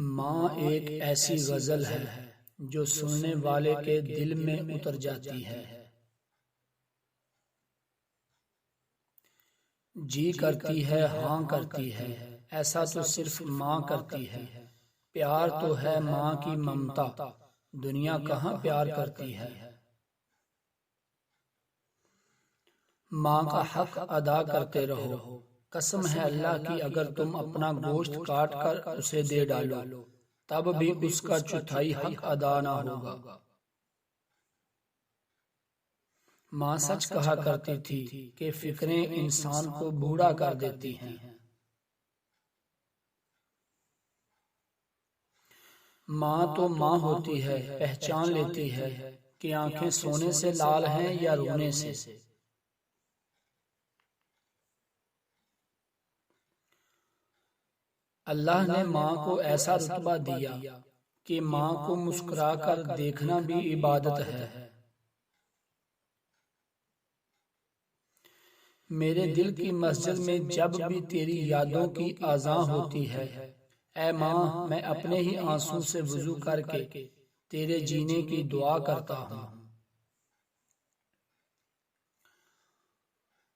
ماں ایک ایسی غزل ہے جو سننے والے کے دل میں اتر جاتی ہے۔ جی کرتی ہے، ہاں کرتی ہے، ایسا تو صرف ماں کرتی ہے۔ پیار تو ہے ماں کی ممتا، دنیا کہاں پیار کرتی ہے۔ ماں کا حق ادا کرتے رہو، قسم ہے اللہ کی اگر تم اپنا گوشت کاٹ کر اسے دے ڈالو تب بھی اس کا چوتھائی حق ادا نہ ہوگا۔ ماں سچ کہا کرتی تھی کہ فکریں انسان کو بوڑھا کر دیتی ہیں۔ ماں تو ماں ہوتی ہے، پہچان لیتی ہے کہ آنکھیں سونے سے لال ہیں یا رونے سے۔ اللہ نے ماں کو ایسا رتبہ دیا کہ ماں کو مسکرا کر دیکھنا بھی عبادت ہے۔ میرے دل کی مسجد میں جب بھی تیری یادوں کی اذان ہوتی ہے، اے ماں میں اپنے ہی آنسوں سے وضو کر کے تیرے جینے کی دعا کرتا ہوں۔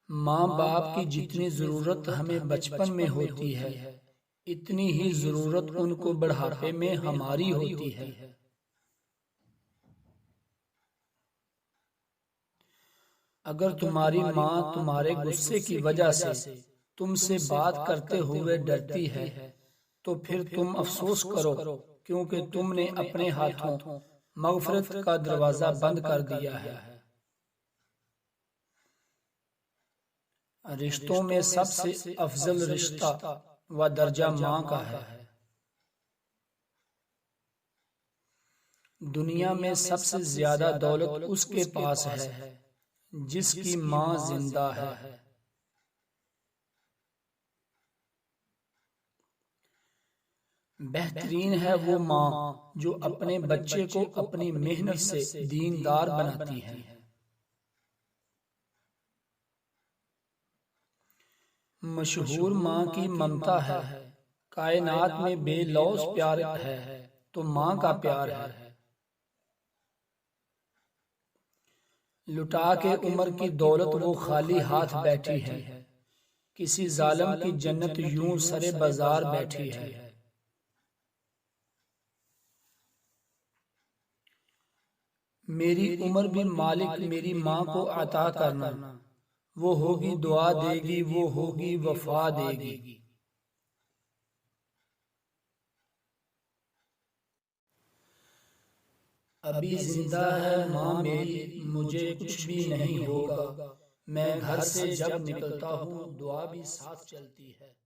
ماں باپ کی جتنی ضرورت ہمیں بچپن میں ہوتی ہے اتنی ہی ضرورت ان کو بڑھاپے میں ہماری ہوتی ہے۔ اگر تمہاری ماں تمہارے غصے کی وجہ سے تم سے بات کرتے ہوئے ڈرتی ہے تو پھر تم افسوس کرو، کیونکہ تم نے اپنے ہاتھوں مغفرت کا دروازہ بند کر دیا ہے۔ رشتوں میں سب سے افضل رشتہ و درجہ ماں کا ہے۔ دنیا میں سب سے زیادہ دولت اس کے پاس ہے جس کی ماں زندہ ہے۔ بہترین ہے وہ ماں جو اپنے بچے کو اپنی محنت سے دیندار بناتی ہے۔ مشہور ماں کی ممتا ہے، کائنات میں بے لوث پیار ہے تو ماں کا پیار ہے۔ لٹا کے عمر کی دولت وہ خالی ہاتھ بیٹھی ہے، کسی ظالم کی جنت یوں سرے بازار بیٹھی ہے۔ میری عمر بھی مالک میری ماں کو عطا کرنا، وہ ہوگی دعا دے گی، وہ ہوگی وفا دے گی۔ ابھی زندہ ہے ماں میری، مجھے کچھ بھی نہیں ہوگا، میں گھر سے جب نکلتا ہوں دعا بھی ساتھ چلتی ہے۔